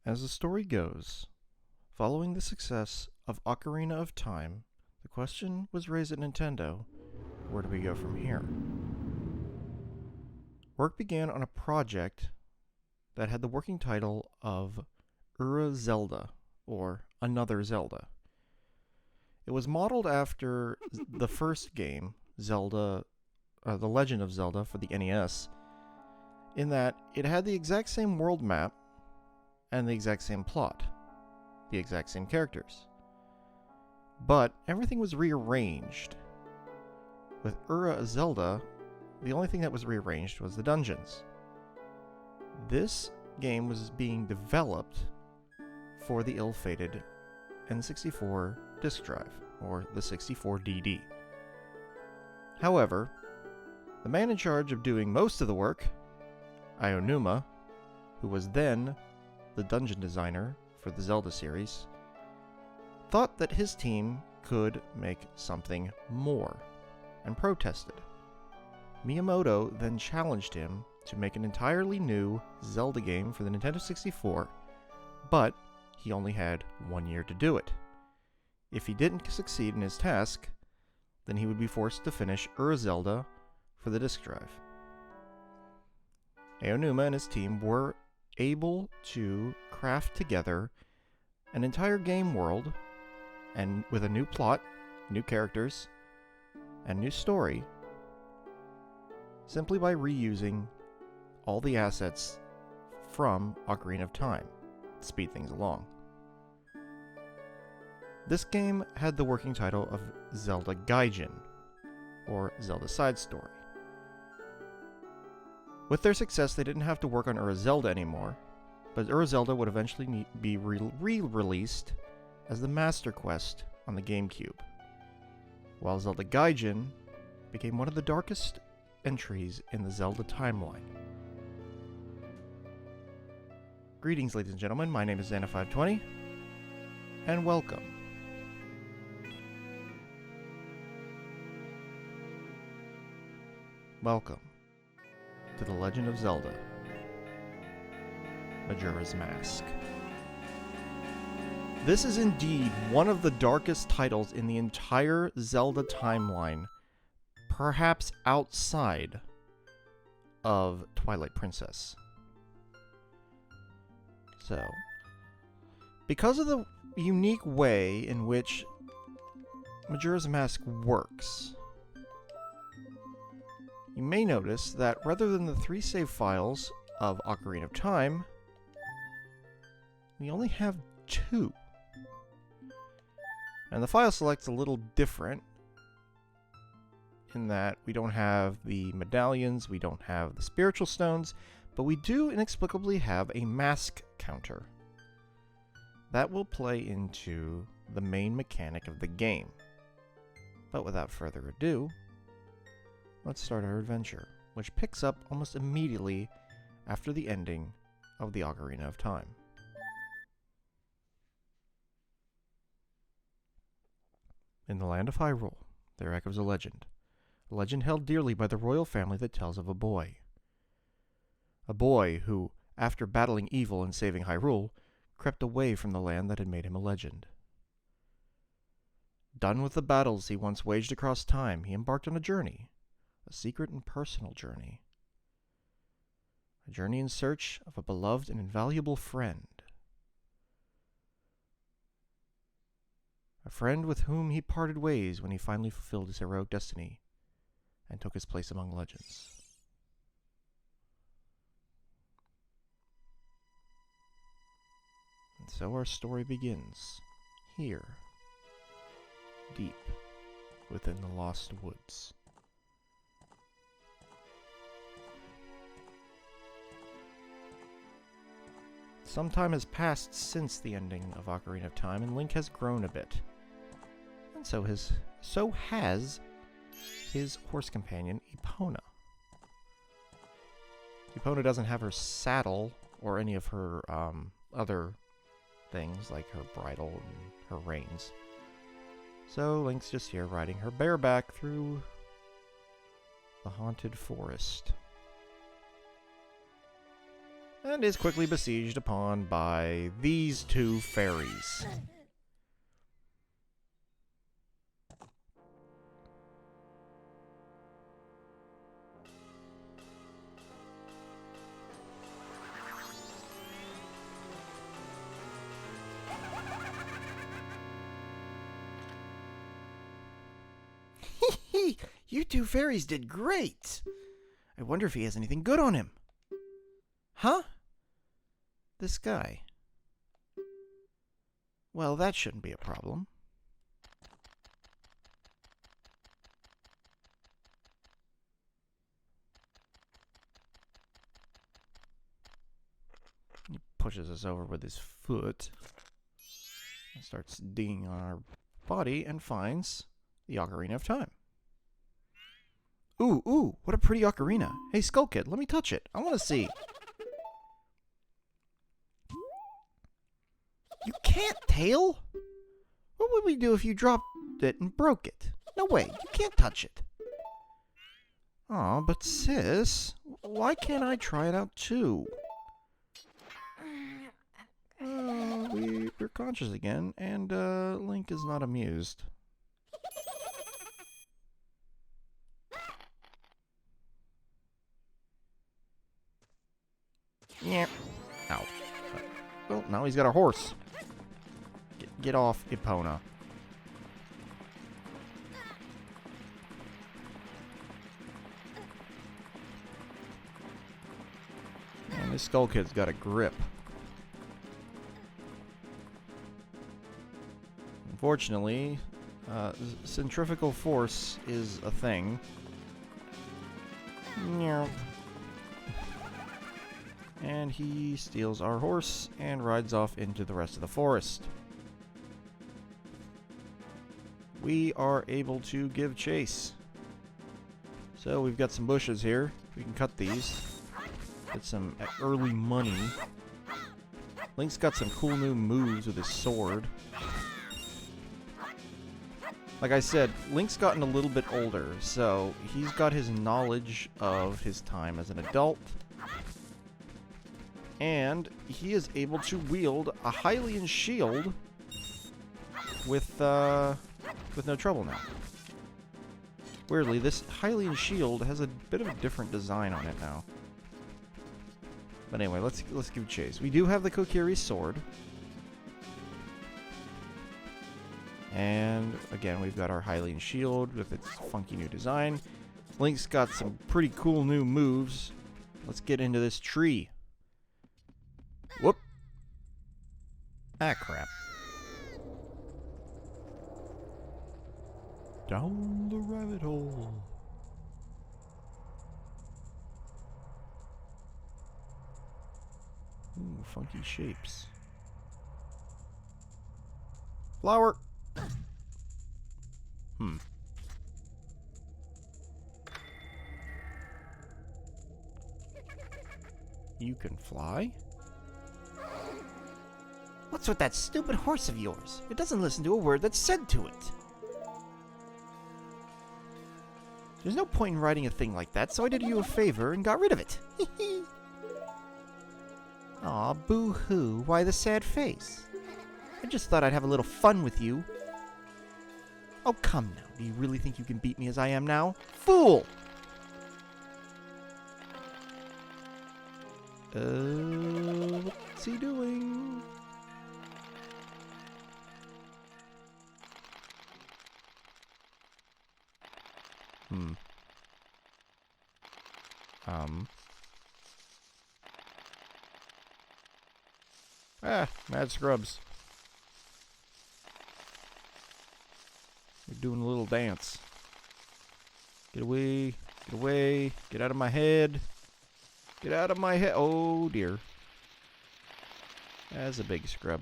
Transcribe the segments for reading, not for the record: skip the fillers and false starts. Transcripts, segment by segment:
As the story goes, following the success of Ocarina of Time, the question was raised at Nintendo, where do we go from here? Work began on a project that had the working title of Zelda, or Another Zelda. It was modeled after the first game, Zelda, The Legend of Zelda for the NES, in that it had the exact same world map and the exact same plot, the exact same characters. But everything was rearranged. With Zelda, the only thing that was rearranged was the dungeons. This game was being developed for the ill-fated N64 disk drive, or the 64DD. However, the man in charge of doing most of the work, Aonuma, who was then the dungeon designer for the Zelda series, thought that his team could make something more, and protested. Miyamoto then challenged him to make an entirely new Zelda game for the Nintendo 64, but he only had 1 year to do it. If he didn't succeed in his task, then he would be forced to finish Zelda for the disk drive. Aonuma and his team were able to craft together an entire game world, and with a new plot, new characters, and new story, simply by reusing all the assets from Ocarina of Time to speed things along. This game had the working title of Zelda Gaijin, or Zelda Side Story. With their success, they didn't have to work on Zelda anymore, but Zelda would eventually be re-released as the Master Quest on the GameCube, while Zelda Gaijin became one of the darkest entries in the Zelda timeline. Greetings, ladies and gentlemen, my name is Xana520, and welcome. Welcome to The Legend of Zelda, Majora's Mask. This is indeed one of the darkest titles in the entire Zelda timeline, perhaps outside of Twilight Princess. So, because of the unique way in which Majora's Mask works, you may notice that rather than the 3 save files of Ocarina of Time, we only have 2. And the file select's a little different in that we don't have the medallions, we don't have the spiritual stones, but we do inexplicably have a mask counter. That will play into the main mechanic of the game. But without further ado, let's start our adventure, which picks up almost immediately after the ending of the Ocarina of Time. In the land of Hyrule, there echoes a legend held dearly by the royal family that tells of a boy. A boy who, after battling evil and saving Hyrule, crept away from the land that had made him a legend. Done with the battles he once waged across time, he embarked on a journey, a secret and personal journey. A journey in search of a beloved and invaluable friend. A friend with whom he parted ways when he finally fulfilled his heroic destiny and took his place among legends. And so our story begins, here, deep within the Lost Woods. Some time has passed since the ending of Ocarina of Time, and Link has grown a bit. And so has his horse companion, Epona. Epona doesn't have her saddle or any of her other things like her bridle and her reins. So Link's just here riding her bareback through the haunted forest. and is quickly besieged upon by these two fairies. You two fairies did great! I wonder if he has anything good on him. Huh? This guy. Well, that shouldn't be a problem. He pushes us over with his foot and starts digging on our body and finds the Ocarina of Time. Ooh, what a pretty ocarina. Hey, Skull Kid, let me touch it. I want to see. You can't, Tail! What would we do if you dropped it and broke it? No way, you can't touch it. Aw, but sis, why can't I try it out too? We're conscious again, and Link is not amused. Yeah. Ow. Well, now he's got a horse. Get off, Epona. And this Skull Kid's got a grip. Unfortunately, centrifugal force is a thing. And he steals our horse and rides off into the rest of the forest. We are able to give chase. So we've got some bushes here. We can cut these. Get some early money. Link's got some cool new moves with his sword. Like I said, Link's gotten a little bit older, so he's got his knowledge of his time as an adult. And he is able to wield a Hylian shield with no trouble now. Weirdly, this Hylian shield has a bit of a different design on it now. But anyway, let's give chase. We do have the Kokiri sword. And again, we've got our Hylian shield with its funky new design. Link's got some pretty cool new moves. Let's get into this tree. Whoop. Ah, crap. Down the rabbit hole. Ooh, funky shapes. Flower. You can fly? What's with that stupid horse of yours? It doesn't listen to a word that's said to it. There's no point in riding a thing like that, so I did you a favor and got rid of it. Aw, boo-hoo, why the sad face? I just thought I'd have a little fun with you. Oh, come now. Do you really think you can beat me as I am now? Fool! What's he doing? Mad scrubs. We're doing a little dance. Get away, get away, get out of my head. Get out of my head. Oh dear. That's a big scrub.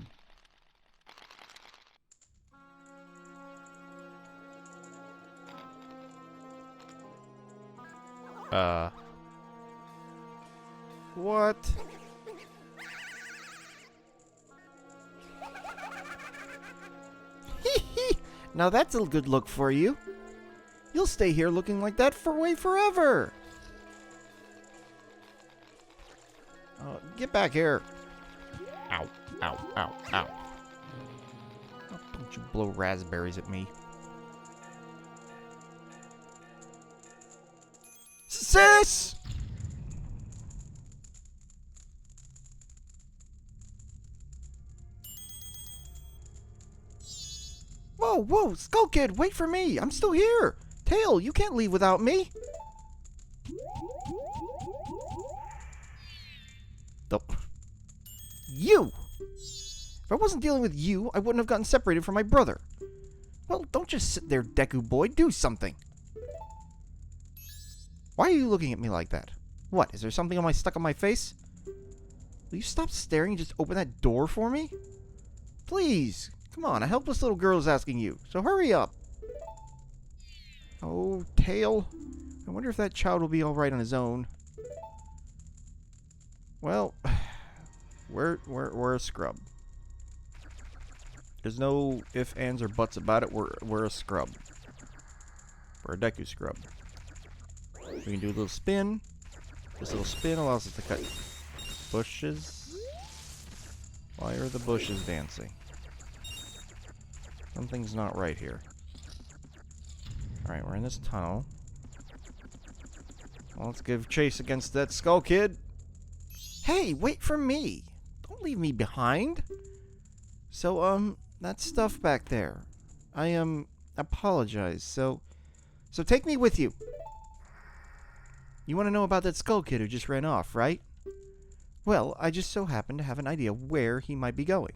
What? Now that's a good look for you. You'll stay here looking like that for forever. Get back here. Ow, ow, ow, ow. Oh, don't you blow raspberries at me. Sis! Whoa, whoa, Skull Kid, wait for me. I'm still here. Tail, you can't leave without me. Oh. You! If I wasn't dealing with you, I wouldn't have gotten separated from my brother. Well, don't just sit there, Deku boy. Do something. Why are you looking at me like that? What, is there something stuck on my face? Will you stop staring and just open that door for me? Please. Come on, a helpless little girl is asking you, so hurry up. Oh, Tail. I wonder if that child will be alright on his own. Well, we're a scrub. There's no ifs, ands, or buts about it. We're a scrub. We're a Deku scrub. We can do a little spin. This little spin allows us to cut bushes. Why are the bushes dancing? Something's not right here. Alright, we're in this tunnel. Well, let's give chase against that Skull Kid. Hey, wait for me. Don't leave me behind. So, that stuff back there. I, apologize. So take me with you. You want to know about that Skull Kid who just ran off, right? Well, I just so happen to have an idea where he might be going.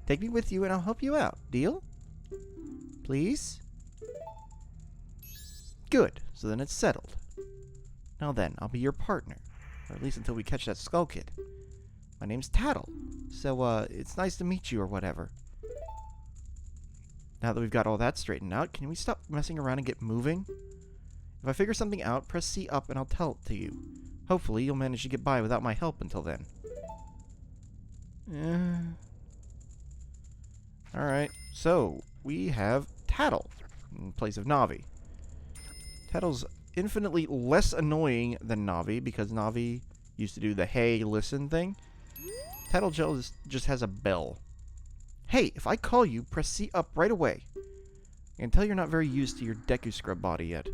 Take me with you and I'll help you out. Deal? Please? Good. So then it's settled. Now then, I'll be your partner. Or at least until we catch that Skull Kid. My name's Tattle. So, it's nice to meet you or whatever. Now that we've got all that straightened out, can we stop messing around and get moving? If I figure something out, press C up and I'll tell it to you. Hopefully, you'll manage to get by without my help until then. Alright, so we have Tattle in place of Navi. Tattle's infinitely less annoying than Navi because Navi used to do the hey, listen thing. Tattle just has a bell. Hey, if I call you, press C up right away. I can tell you're not very used to your Deku Scrub body yet.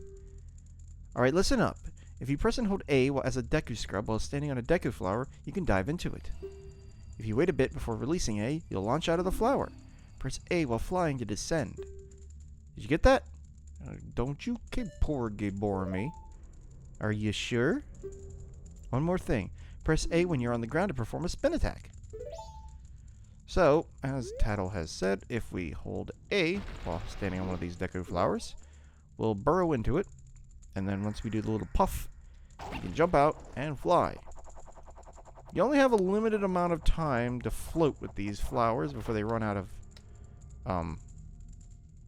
Alright, listen up. If you press and hold A as a Deku Scrub while standing on a Deku flower, you can dive into it. If you wait a bit before releasing A, you'll launch out of the flower. Press A while flying to descend. Did you get that? Don't you poor bore me. Are you sure? One more thing. Press A when you're on the ground to perform a spin attack. So, as Tattle has said, if we hold A while standing on one of these Deku flowers, we'll burrow into it, and then once we do the little puff, you can jump out and fly. You only have a limited amount of time to float with these flowers before they run out of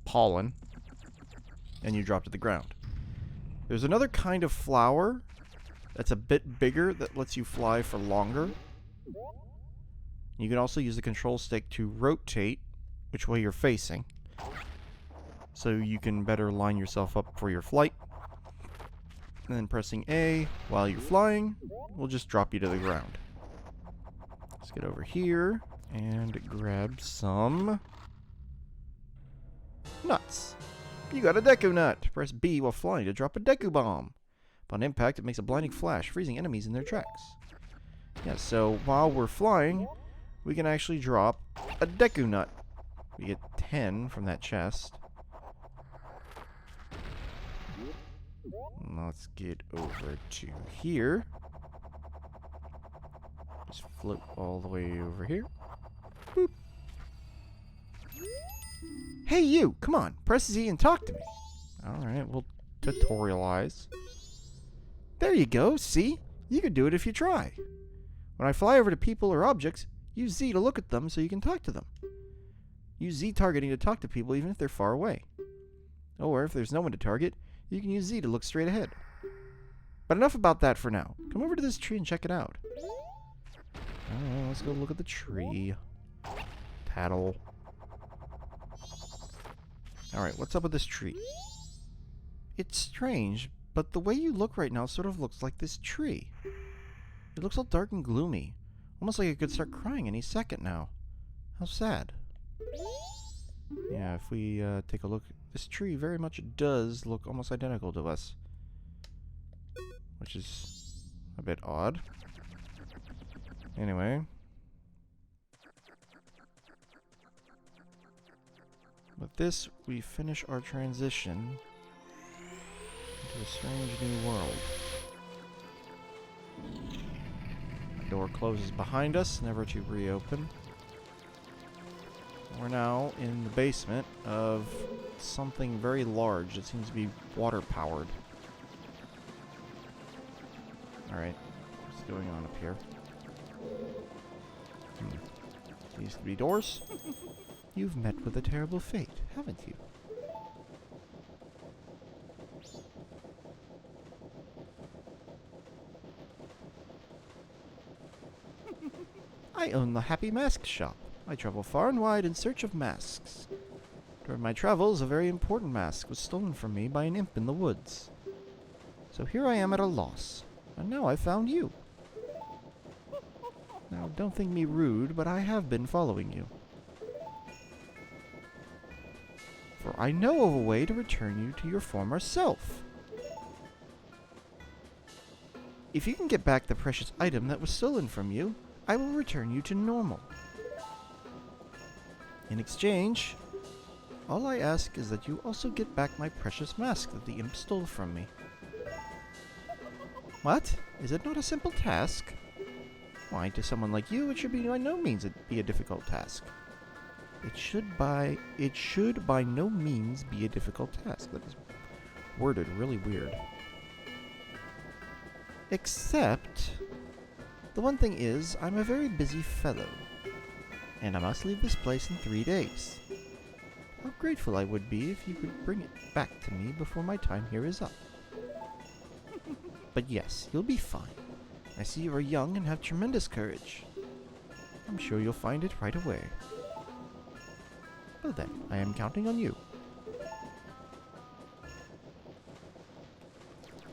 pollen, and you drop to the ground. There's another kind of flower that's a bit bigger that lets you fly for longer. You can also use the control stick to rotate which way you're facing, so you can better line yourself up for your flight. And then pressing A while you're flying will just drop you to the ground. Let's get over here and grab some nuts. You got a Deku Nut. Press B while flying to drop a Deku Bomb. Upon impact, it makes a blinding flash, freezing enemies in their tracks. Yeah, so while we're flying, we can actually drop a Deku Nut. We get 10 from that chest. Let's get over to here. Just float all the way over here. Boop. Hey you, come on, press Z and talk to me. Alright, we'll tutorialize. There you go, see? You can do it if you try. When I fly over to people or objects, use Z to look at them so you can talk to them. Use Z targeting to talk to people even if they're far away. Or if there's no one to target, you can use Z to look straight ahead. But enough about that for now. Come over to this tree and check it out. Alright, let's go look at the tree. Tattle. Alright, what's up with this tree? It's strange, but the way you look right now sort of looks like this tree. It looks all dark and gloomy. Almost like it could start crying any second now. How sad. Yeah, if we take a look, this tree very much does look almost identical to us. Which is a bit odd. Anyway. With this, we finish our transition into a strange new world. The door closes behind us, never to reopen. We're now in the basement of something very large that seems to be water-powered. Alright, what's going on up here? These to be doors? You've met with a terrible fate, haven't you? I own the Happy Mask Shop. I travel far and wide in search of masks. During my travels, a very important mask was stolen from me by an imp in the woods. So here I am at a loss, and now I've found you. Now, don't think me rude, but I have been following you. For I know of a way to return you to your former self. If you can get back the precious item that was stolen from you, I will return you to normal. In exchange, all I ask is that you also get back my precious mask that the imp stole from me. What? Is it not a simple task? Why, to someone like you, it should be by no means be a difficult task. It should by no means be a difficult task. That is worded really weird. Except, the one thing is, I'm a very busy fellow, and I must leave this place in 3 days. How grateful I would be if you could bring it back to me before my time here is up. But yes, you'll be fine. I see you are young and have tremendous courage. I'm sure you'll find it right away. Well then, I am counting on you.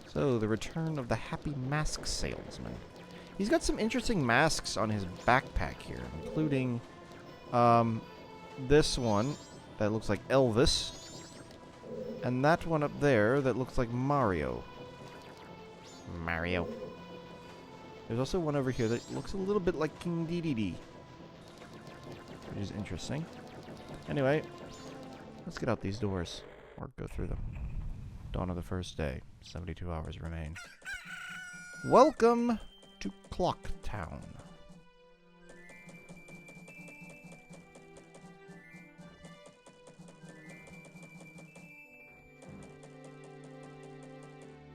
So, the return of the Happy Mask Salesman. He's got some interesting masks on his backpack here, including this one that looks like Elvis, and that one up there that looks like Mario. There's also one over here that looks a little bit like King Dedede, which is interesting. Anyway, let's get out these doors, or go through them. Dawn of the first day. 72 hours remain. Welcome to Clock Town.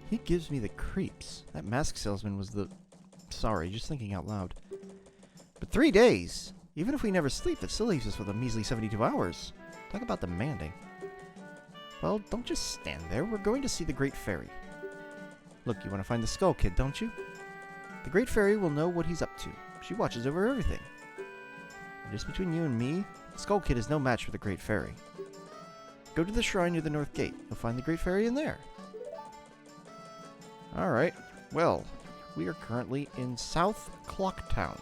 He gives me the creeps. That mask salesman was the... Sorry, just thinking out loud. But 3 days! Even if we never sleep, that still leaves us with a measly 72 hours. Talk about demanding. Well, don't just stand there. We're going to see the Great Fairy. Look, you want to find the Skull Kid, don't you? The Great Fairy will know what he's up to. She watches over everything. And just between you and me, the Skull Kid is no match for the Great Fairy. Go to the shrine near the North Gate. You'll find the Great Fairy in there. Alright, well, we are currently in South Clock Town.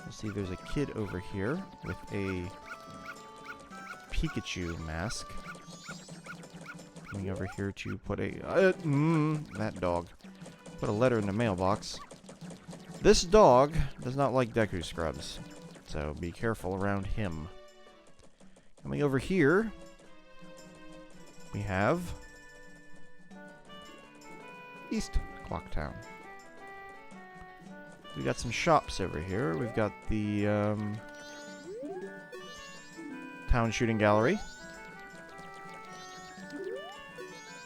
You'll see there's a kid over here with a Pikachu mask. Coming over here to put a... that dog. Put a letter in the mailbox. This dog does not like Deku Scrubs, so be careful around him. Coming over here, we have East Clock Town. We got some shops over here. We've got the Town Shooting Gallery.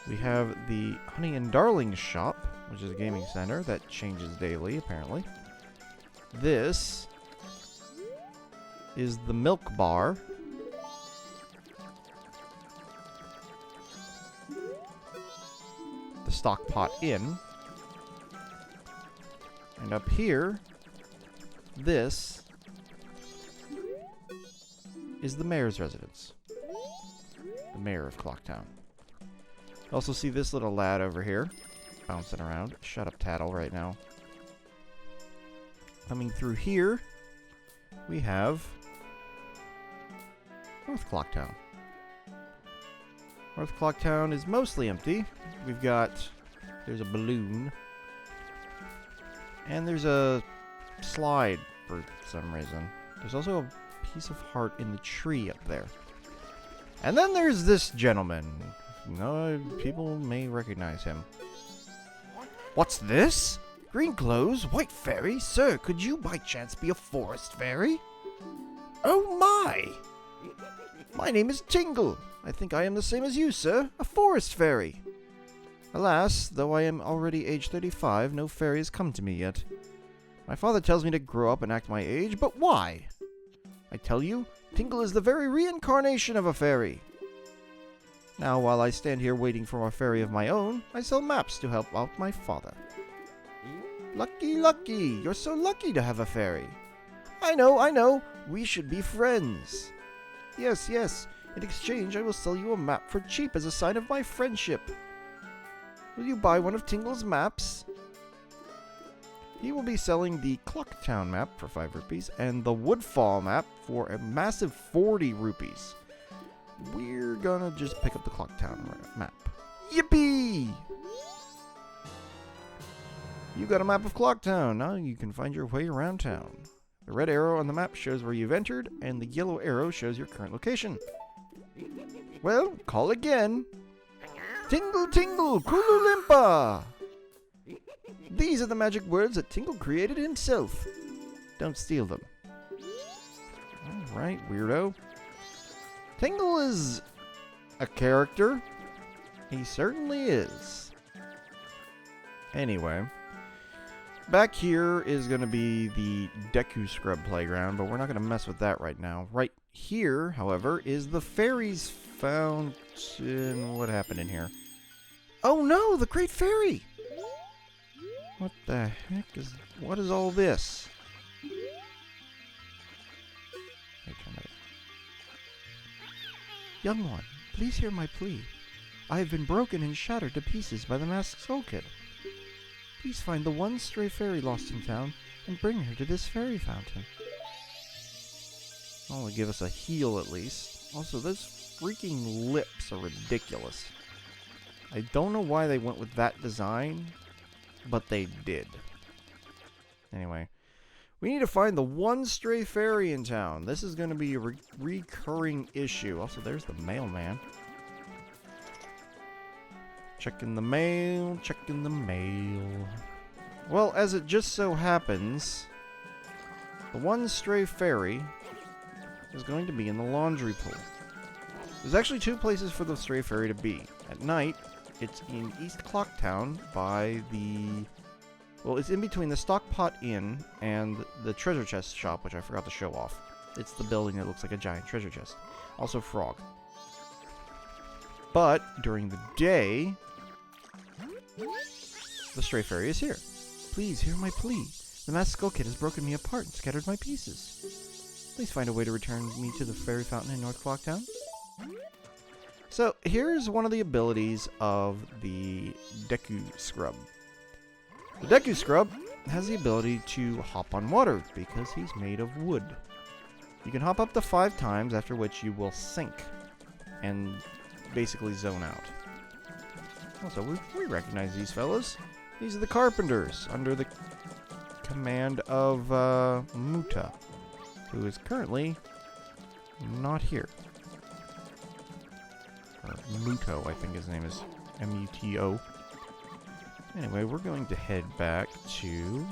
We have the Honey and Darling shop, which is a gaming center that changes daily, apparently. This is the Milk Bar. The Stockpot Inn. And up here, this is the mayor's residence. The mayor of Clocktown. Also see this little lad over here, bouncing around. Shut up, Tattle, right now. Coming through here, we have North Clocktown. North Clocktown is mostly empty. There's a balloon. And there's a slide for some reason. There's also a piece of heart in the tree up there. And then there's this gentleman. No, people may recognize him. What's this? Green clothes, white fairy? Sir, could you by chance be a forest fairy? Oh my! My name is Tingle. I think I am the same as you, sir, a forest fairy. Alas, though I am already age 35, no fairy has come to me yet. My father tells me to grow up and act my age, but why? I tell you, Tingle is the very reincarnation of a fairy. Now, while I stand here waiting for a fairy of my own, I sell maps to help out my father. Lucky, lucky! You're so lucky to have a fairy. I know! We should be friends. Yes. In exchange, I will sell you a map for cheap as a sign of my friendship. Will you buy one of Tingle's maps? He will be selling the Clocktown map for 5 rupees and the Woodfall map for a massive 40 rupees. We're gonna just pick up the Clocktown map. Yippee! You got a map of Clocktown. Now you can find your way around town. The red arrow on the map shows where you've entered, and the yellow arrow shows your current location. Well, call again. Tingle, tingle, Kululimpa! These are the magic words that Tingle created himself. Don't steal them. Alright, weirdo. Tingle is a character. He certainly is. Anyway, back here is going to be the Deku Scrub playground, but we're not going to mess with that right now. Right here, however, is the Fairies Fountain. What happened in here? Oh no, the Great Fairy! What the heck is... What is all this? Young one, please hear my plea. I have been broken and shattered to pieces by the Masked Skull Kid. Please find the one stray fairy lost in town and bring her to this fairy fountain. Only give us a heal at least. Also, those freaking lips are ridiculous. I don't know why they went with that design, but they did. Anyway, we need to find the one stray fairy in town. This is going to be a recurring issue. Also, there's the mailman. Checking the mail, checking the mail. Well, as it just so happens, the one stray fairy is going to be in the laundry pool. There's actually 2 places for the stray fairy to be. At night, it's in East Clocktown by the... Well, it's in between the Stockpot Inn and the treasure chest shop, which I forgot to show off. It's the building that looks like a giant treasure chest. Also Frog. But during the day, the stray fairy is here. Please hear my plea. The Masked Skull Kid has broken me apart and scattered my pieces. Please find a way to return me to the fairy fountain in North Clocktown. So here's one of the abilities of the Deku Scrub. The Deku Scrub has the ability to hop on water because he's made of wood. You can hop up to 5 times, after which you will sink and basically zone out. Also, we recognize these fellas. These are the carpenters under the command of Muta, who is currently not here. Or Muto, I think his name is M-U-T-O. Anyway, we're going to head back to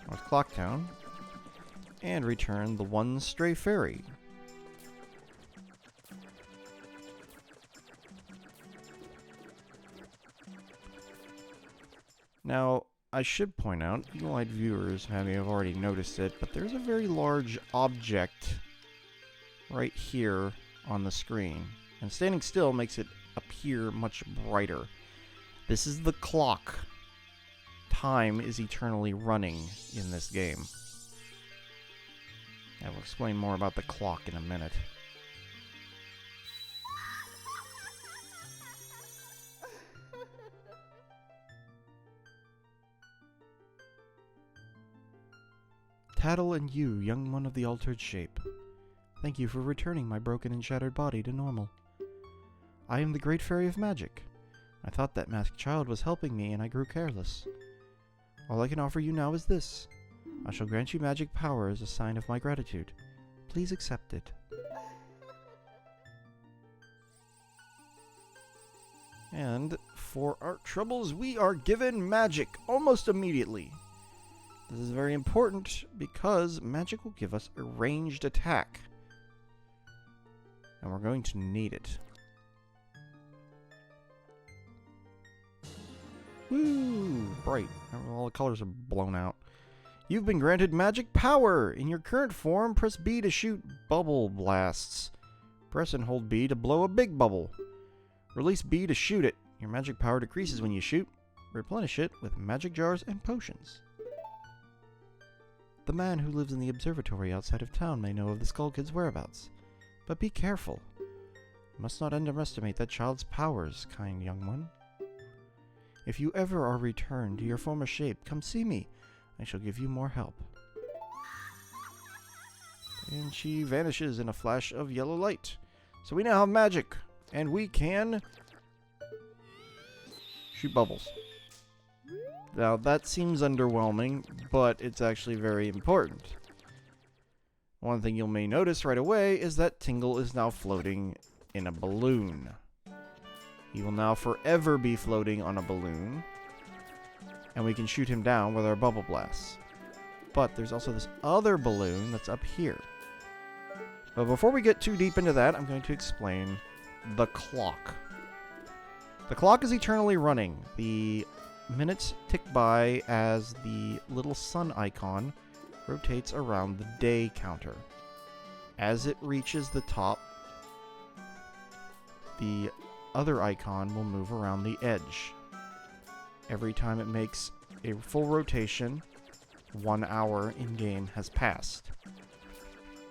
North Clocktown and return the one stray fairy. Now, I should point out, eagle-eyed viewers may have already noticed it, but there's a very large object right here on the screen. And standing still makes it appear much brighter. This is the clock. Time is eternally running in this game. I will explain more about the clock in a minute. Tattle and you, young one of the altered shape. Thank you for returning my broken and shattered body to normal. I am the Great Fairy of Magic. I thought that masked child was helping me and I grew careless. All I can offer you now is this. I shall grant you magic power as a sign of my gratitude. Please accept it. And for our troubles, we are given magic almost immediately. This is very important because magic will give us a ranged attack. And we're going to need it. Woo! Bright. All the colors are blown out. You've been granted magic power! In your current form, press B to shoot bubble blasts. Press and hold B to blow a big bubble. Release B to shoot it. Your magic power decreases when you shoot. Replenish it with magic jars and potions. The man who lives in the observatory outside of town may know of the Skull Kid's whereabouts. But be careful. You must not underestimate that child's powers, kind young one. If you ever are returned to your former shape, come see me. I shall give you more help. And she vanishes in a flash of yellow light. So we now have magic. And we can shoot bubbles. Now that seems underwhelming, but it's actually very important. One thing you may notice right away is that Tingle is now floating in a balloon. He will now forever be floating on a balloon. And we can shoot him down with our bubble blasts. But there's also this other balloon that's up here. But before we get too deep into that, I'm going to explain the clock. The clock is eternally running. The minutes tick by as the little sun icon rotates around the day counter. As it reaches the top, the other icon will move around the edge. Every time it makes a full rotation, 1 hour in-game has passed.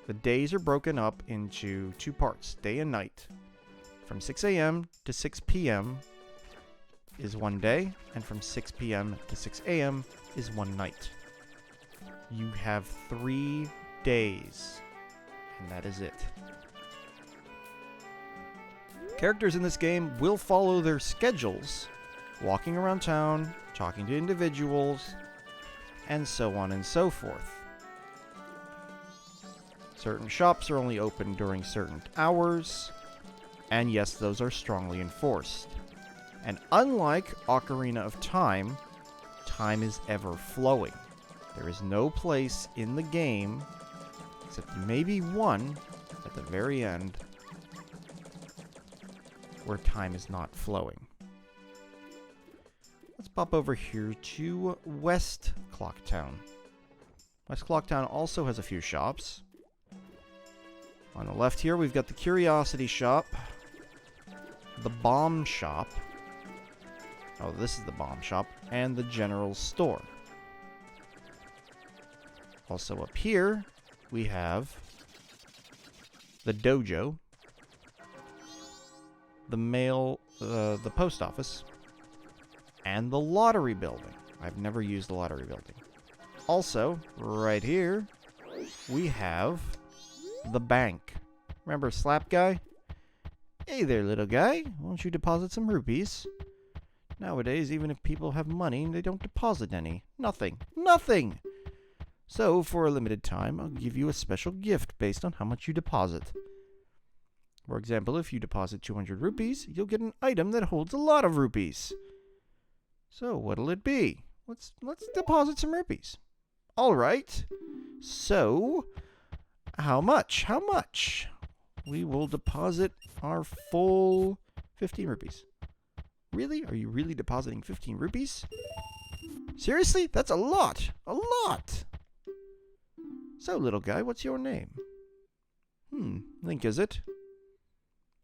The days are broken up into 2 parts, day and night. From 6 a.m. to 6 p.m. is 1 day, and from 6 p.m. to 6 a.m. is 1 night. You have 3 days, and that is it. Characters in this game will follow their schedules, walking around town, talking to individuals, and so on and so forth. Certain shops are only open during certain hours, and yes, those are strongly enforced. And unlike Ocarina of Time, time is ever flowing. There is no place in the game, except maybe one at the very end, where time is not flowing. Let's pop over here to West Clocktown. West Clocktown also has a few shops. On the left here, we've got the Curiosity Shop, the Bomb Shop, oh, this is the Bomb Shop, and the General Store. Also up here, we have the Dojo, the Post Office, and the Lottery Building. I've never used the Lottery Building. Also, right here, we have the bank. Remember Slap Guy? Hey there, little guy. Won't you deposit some rupees? Nowadays, even if people have money, they don't deposit any. Nothing. Nothing! So, for a limited time, I'll give you a special gift based on how much you deposit. For example, if you deposit 200 rupees, you'll get an item that holds a lot of rupees. So, what'll it be? Let's deposit some rupees. All right. So, how much? How much? We will deposit our full 15 rupees. Really? Are you really depositing 15 rupees? Seriously? That's a lot. A lot. So, little guy, what's your name? Link, is it?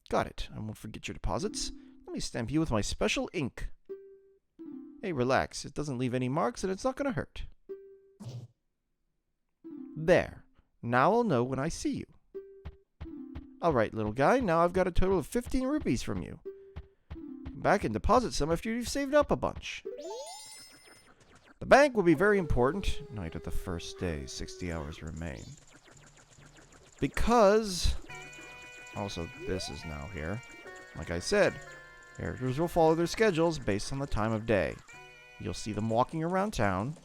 Got it. I won't forget your deposits. Let me stamp you with my special ink. Hey, relax. It doesn't leave any marks and it's not going to hurt. There. Now I'll know when I see you. Alright, little guy. Now I've got a total of 15 rupees from you. Come back and deposit some after you've saved up a bunch. The bank will be very important. Night of the first day, 60 hours remain. Because, also this is now here. Like I said, characters will follow their schedules based on the time of day. You'll see them walking around town,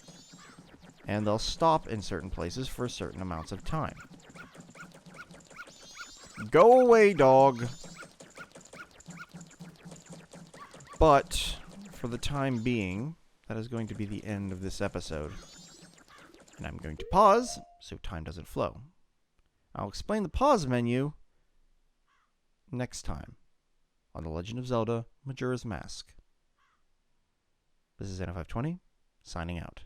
and they'll stop in certain places for certain amounts of time. Go away, dog! But, for the time being, that is going to be the end of this episode. And I'm going to pause, so time doesn't flow. I'll explain the pause menu next time on The Legend of Zelda: Majora's Mask. This is N520, signing out.